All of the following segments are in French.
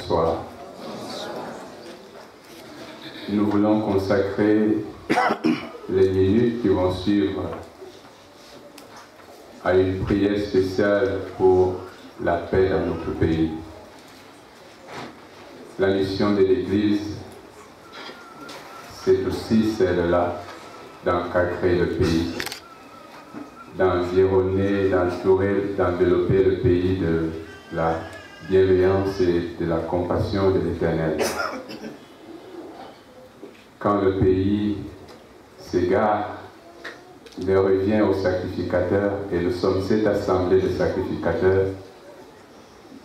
Bonsoir. Nous voulons consacrer les minutes qui vont suivre à une prière spéciale pour la paix dans notre pays. La mission de l'Église, c'est aussi celle-là d'encadrer le pays, d'environner, d'entourer, d'envelopper le pays de la bienveillance et de la compassion de l'Éternel. Quand le pays s'égare, il revient au sacrificateur, et nous sommes cette assemblée de sacrificateurs,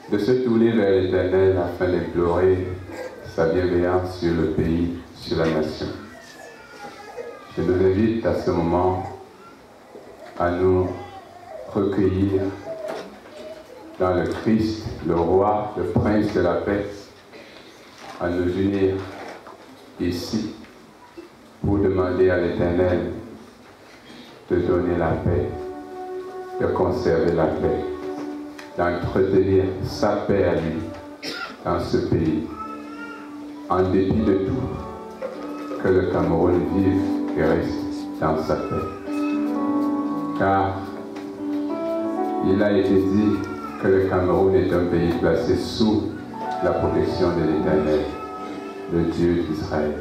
de se tourner vers l'Éternel afin d'implorer sa bienveillance sur le pays, sur la nation. Je nous invite à ce moment à nous recueillir dans le Christ, le roi, le prince de la paix, à nous unir ici pour demander à l'Éternel de donner la paix, de conserver la paix, d'entretenir sa paix à lui dans ce pays, en dépit de tout, que le Cameroun vive et reste dans sa paix. Car il a été dit que le Cameroun est un pays placé sous la protection de l'Éternel, le Dieu d'Israël.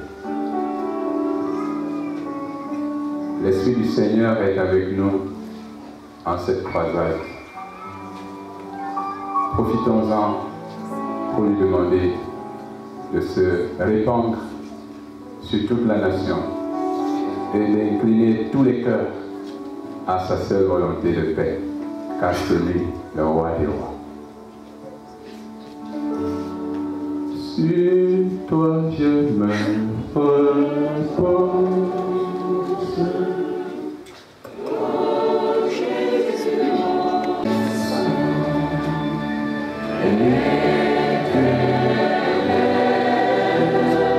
L'Esprit du Seigneur est avec nous en cette croisade. Profitons-en pour lui demander de se répandre sur toute la nation et d'incliner tous les cœurs à sa seule volonté de paix, car c'est lui le roi des rois. Sur toi je me repose.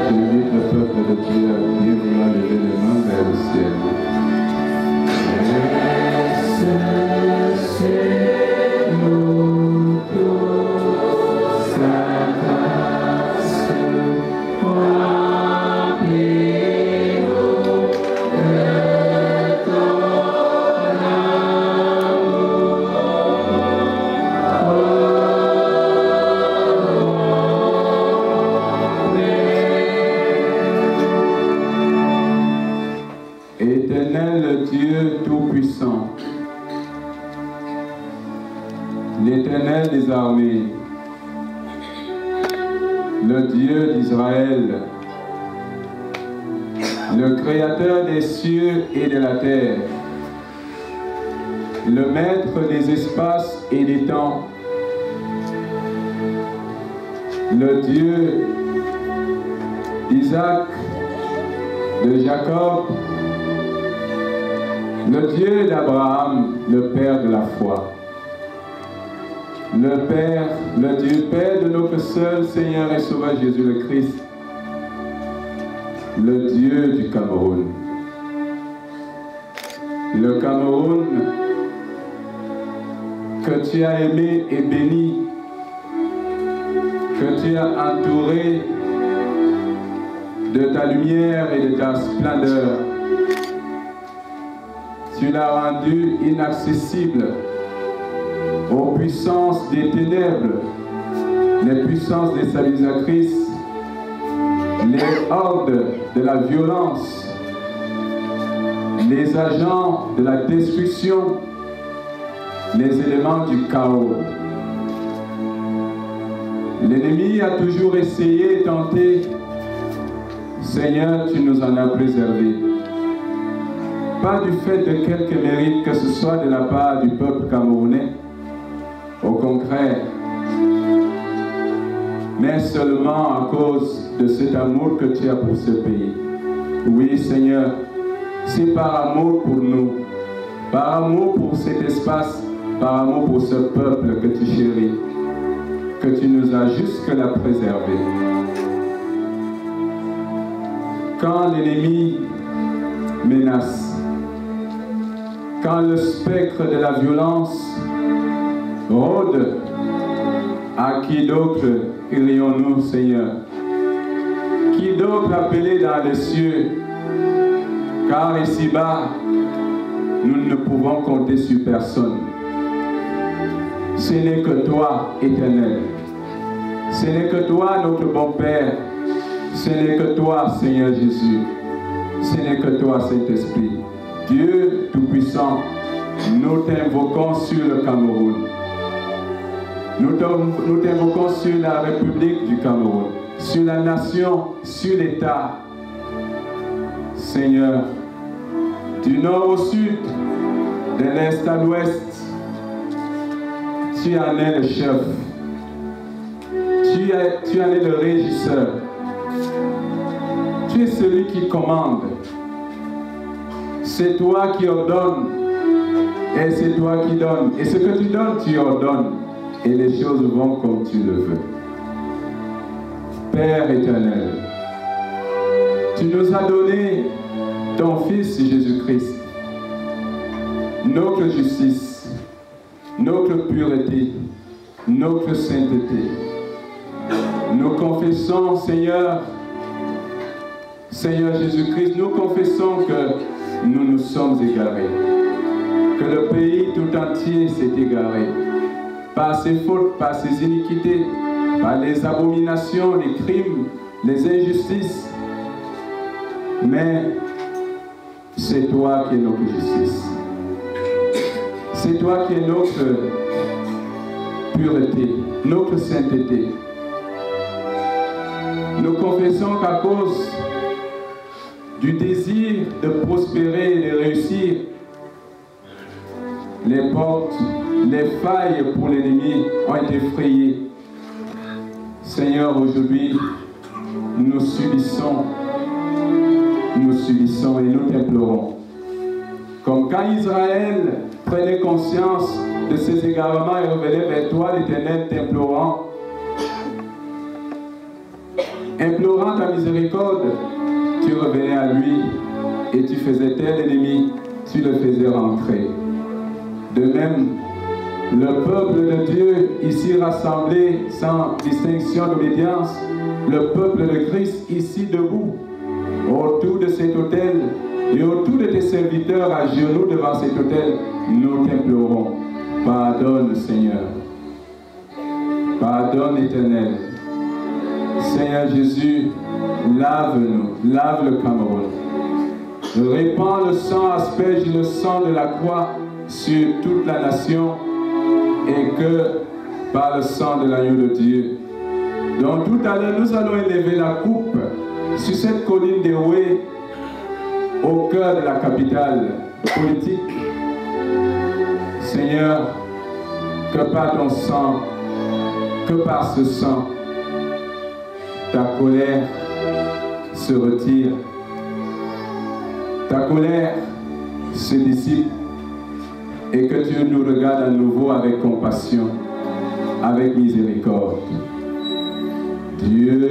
J'invite le peuple de Dieu à bien vouloir lever les mains vers le ciel. Éternel Dieu Tout-Puissant, l'Éternel des armées, le Dieu d'Israël, le Créateur des cieux et de la terre, le Maître des espaces et des temps, le Dieu d'Isaac, de Jacob, le Dieu d'Abraham, le Père de la foi. Le Père, le Dieu Père de notre seul Seigneur et Sauveur Jésus le Christ. Le Dieu du Cameroun. Le Cameroun que tu as aimé et béni, que tu as entouré de ta lumière et de ta splendeur. Tu l'as rendu inaccessible aux puissances des ténèbres, les puissances des stabilisatrices, les hordes de la violence, les agents de la destruction, les éléments du chaos. L'ennemi a toujours essayé et tenté. Seigneur, tu nous en as préservés. Pas du fait de quelque mérite que ce soit de la part du peuple camerounais, au contraire, mais seulement à cause de cet amour que tu as pour ce pays. Oui, Seigneur, c'est par amour pour nous, par amour pour cet espace, par amour pour ce peuple que tu chéris, que tu nous as jusque-là préservés. Quand l'ennemi menace, quand le spectre de la violence rôde, à qui d'autre irions-nous, Seigneur? Qui donc appelé dans les cieux? Car ici-bas, nous ne pouvons compter sur personne. Ce n'est que toi, Éternel. Ce n'est que toi, notre bon Père. Ce n'est que toi, Seigneur Jésus. Ce n'est que toi, Saint-Esprit. Dieu Tout-Puissant, nous t'invoquons sur le Cameroun. Nous t'invoquons sur la République du Cameroun, sur la nation, sur l'État. Seigneur, du nord au sud, de l'est à l'ouest, tu en es le chef. Tu en es le régisseur. Tu es celui qui commande. C'est toi qui ordonnes. Et c'est toi qui donnes. Et ce que tu donnes, tu ordonnes. Et les choses vont comme tu le veux. Père éternel, tu nous as donné ton Fils Jésus-Christ, notre justice, notre pureté, notre sainteté. Nous confessons, Seigneur Jésus-Christ, nous confessons que nous nous sommes égarés, que le pays tout entier s'est égaré, par ses fautes, par ses iniquités, par les abominations, les crimes, les injustices. Mais c'est toi qui es notre justice. C'est toi qui es notre pureté, notre sainteté. Nous confessons qu'à cause du désir de prospérer et de réussir, les portes, les failles pour l'ennemi ont été frayées. Seigneur, aujourd'hui, nous subissons et nous t'implorons. Comme quand Israël prenait conscience de ses égarements et revenait vers toi, l'Éternel, t'implorant ta miséricorde, tu revenais à lui et tu faisais tel ennemi, tu le faisais rentrer. De même, le peuple de Dieu, ici rassemblé sans distinction d'obédience, le peuple de Christ, ici debout, autour de cet autel et autour de tes serviteurs à genoux devant cet autel, nous t'implorons. Pardonne, Seigneur. Pardonne, Éternel. Seigneur Jésus, lave-nous, lave le Cameroun. Répands le sang, asperge le sang de la croix sur toute la nation et que par le sang de l'agneau de Dieu. Donc tout à l'heure, nous allons élever la coupe sur cette colline de Oué, au cœur de la capitale politique. Seigneur, que par ton sang, que par ce sang, ta colère se retire, ta colère se dissipe et que tu nous regardes à nouveau avec compassion, avec miséricorde. Dieu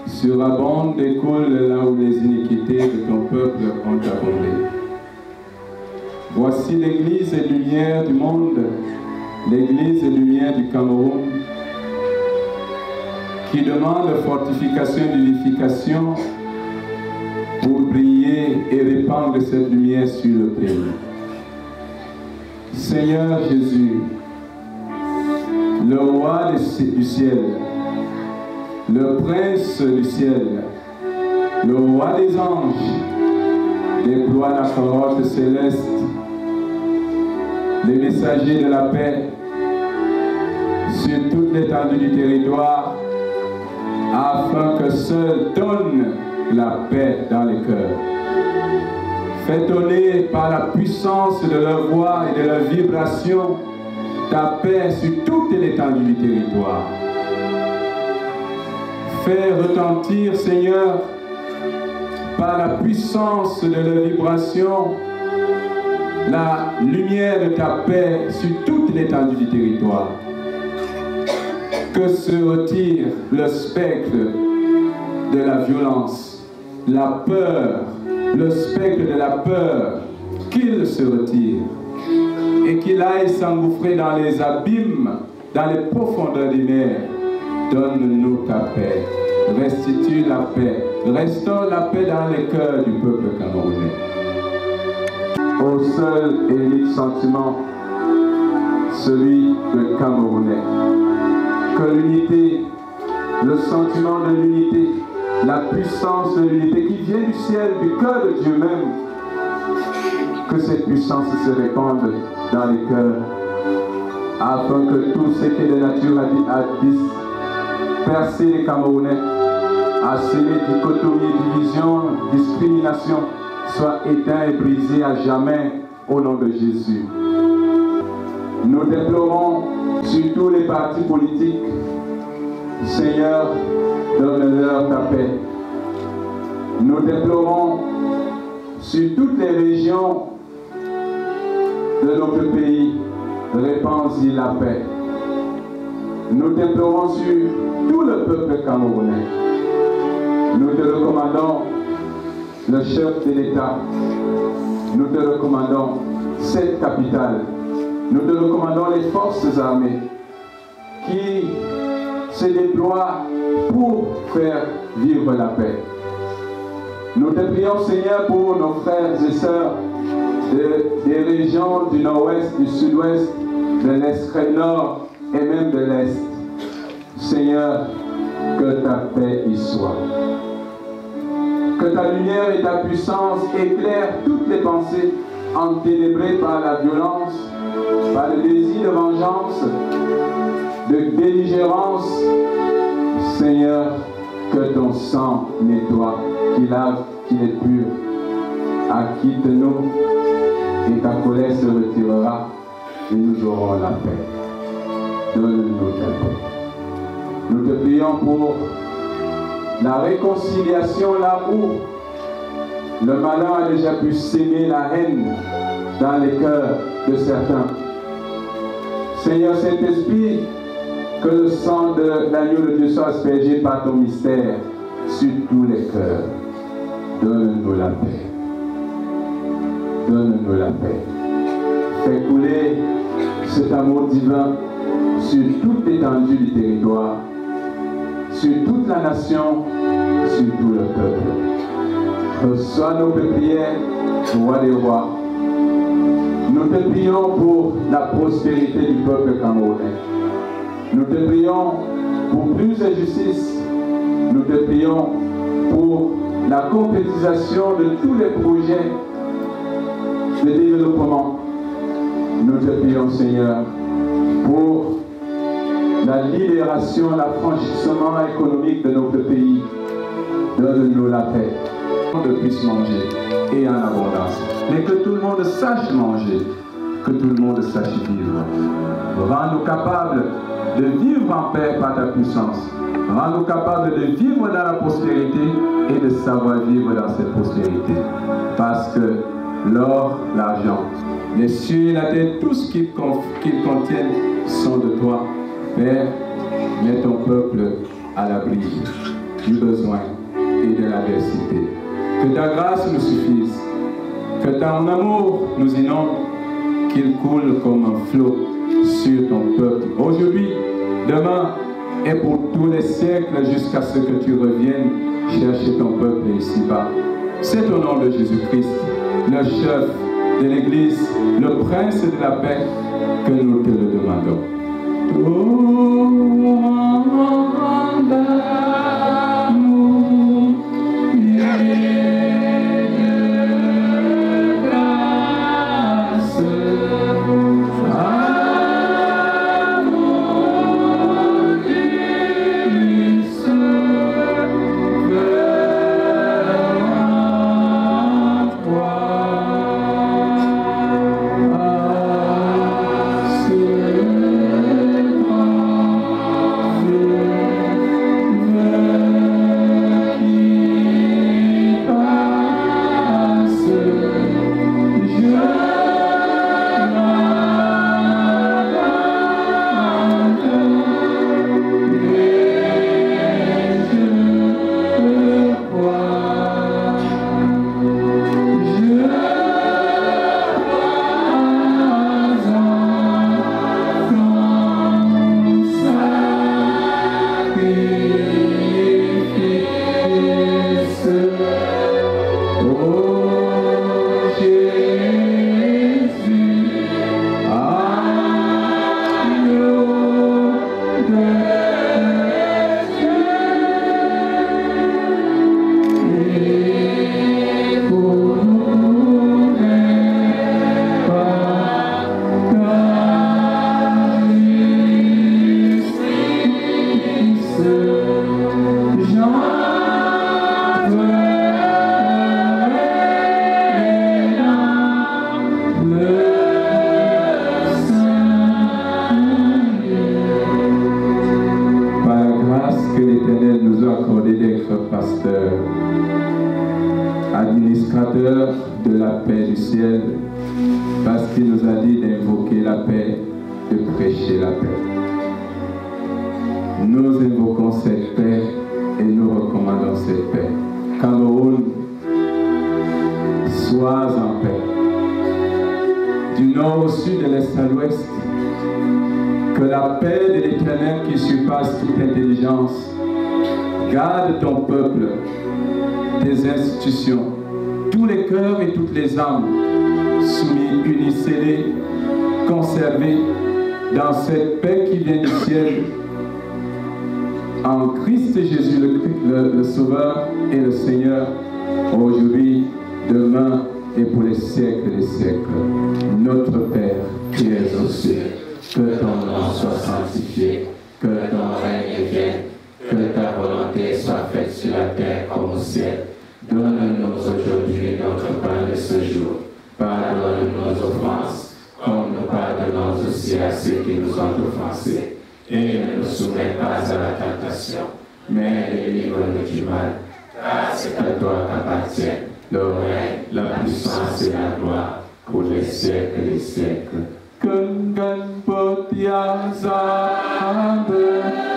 surabonde découle là où les iniquités de ton peuple ont abondé. Voici l'Église et lumière du monde, l'Église et lumière du Cameroun, qui demande fortification et vivification pour briller et répandre cette lumière sur le pays. Seigneur Jésus, le roi du ciel, le prince du ciel, le roi des anges, déploie la parole céleste, les messagers de la paix, sur toute l'étendue du territoire, afin que seul donne la paix dans les cœurs. Fais donner par la puissance de leur voix et de leur vibration ta paix sur toute l'étendue du territoire. Fais retentir, Seigneur, par la puissance de leur vibration, la lumière de ta paix sur toute l'étendue du territoire. Que se retire le spectre de la violence, la peur, le spectre de la peur, qu'il se retire et qu'il aille s'engouffrer dans les abîmes, dans les profondeurs des mers. Donne-nous ta paix, restitue la paix, restaure la paix dans les cœurs du peuple camerounais. Au seul et unique sentiment, celui de Camerounais, que l'unité, le sentiment de l'unité, la puissance de l'unité qui vient du ciel, du cœur de Dieu même, que cette puissance se répande dans les cœurs, afin que tout ce que la nature a dispersé les Camerounais, a semé dichotomie, division, discrimination, soit éteint et brisé à jamais au nom de Jésus. Nous déplorons sur tous les partis politiques, Seigneur, donne-leur ta paix. Nous déplorons sur toutes les régions de notre pays, répands-y la paix. Nous déplorons sur tout le peuple camerounais. Nous te recommandons le chef de l'État. Nous te recommandons cette capitale. Nous te recommandons les forces armées qui se déploient pour faire vivre la paix. Nous te prions, Seigneur, pour nos frères et sœurs des régions du nord-ouest, du sud-ouest, de l'extrême nord et même de l'est. Seigneur, que ta paix y soit. Que ta lumière et ta puissance éclairent toutes les pensées enténébrées par la violence, par le désir de vengeance, de belligérance. Seigneur, que ton sang nettoie, qui lave, qui est pur. Acquitte-nous et ta colère se retirera et nous aurons la paix. Donne-nous ta paix. Nous te prions pour la réconciliation là où le malin a déjà pu s'aimer la haine dans les cœurs de certains. Seigneur Saint-Esprit, que le sang de l'agneau de Dieu soit aspergé par ton mystère sur tous les cœurs. Donne-nous la paix. Donne-nous la paix. Fais couler cet amour divin sur toute l'étendue du territoire, sur toute la nation, sur tout le peuple. Reçois nos prières, roi des rois. Nous te prions pour la prospérité du peuple camerounais. Nous te prions pour plus de justice. Nous te prions pour la concrétisation de tous les projets de développement. Nous te prions, Seigneur, pour la libération, l'affranchissement économique de notre pays. Donne-nous la paix, que puisse manger et en abondance. Mais que tout le monde sache manger, que tout le monde sache vivre. Rends-nous capables de vivre en paix par ta puissance. Rends-nous capables de vivre dans la prospérité et de savoir vivre dans cette prospérité. Parce que l'or, l'argent, les cieux et la terre, tout ce qu'ils contiennent sont de toi. Père, mets ton peuple à l'abri du besoin et de l'adversité. Que ta grâce nous suffise, que ton amour nous inonde, qu'il coule comme un flot sur ton peuple. Aujourd'hui, demain et pour tous les siècles jusqu'à ce que tu reviennes chercher ton peuple ici-bas. C'est au nom de Jésus-Christ, le chef de l'Église, le prince de la paix, que nous te le demandons. pasteur, administrateur de la paix du ciel, parce qu'il nous a dit d'invoquer la paix, de prêcher la paix. Nous invoquons cette paix et nous recommandons cette paix. Cameroun, sois en paix. Du nord au sud, de l'est à l'ouest, que la paix de l'Éternel qui surpasse toute intelligence garde ton peuple, tes institutions, tous les cœurs et toutes les âmes, soumis, unis, scellés, conservés dans cette paix qui vient du ciel, en Christ Jésus, le Sauveur et le Seigneur, aujourd'hui, demain et pour les siècles des siècles. Notre Père qui es aux cieux, que ton nom soit sanctifié, que ton règne vienne, que ta volonté soit faite sur la terre comme au ciel. Donne-nous aujourd'hui notre pain de ce jour. Pardonne-nous nos offenses, comme nous pardonnons aussi à ceux qui nous ont offensés. Et ne nous soumets pas à la tentation, mais délivre-nous du mal. Car c'est à toi qu'appartiennent le règne, la puissance et la gloire pour les siècles des siècles. Kungan Potiaza Amen.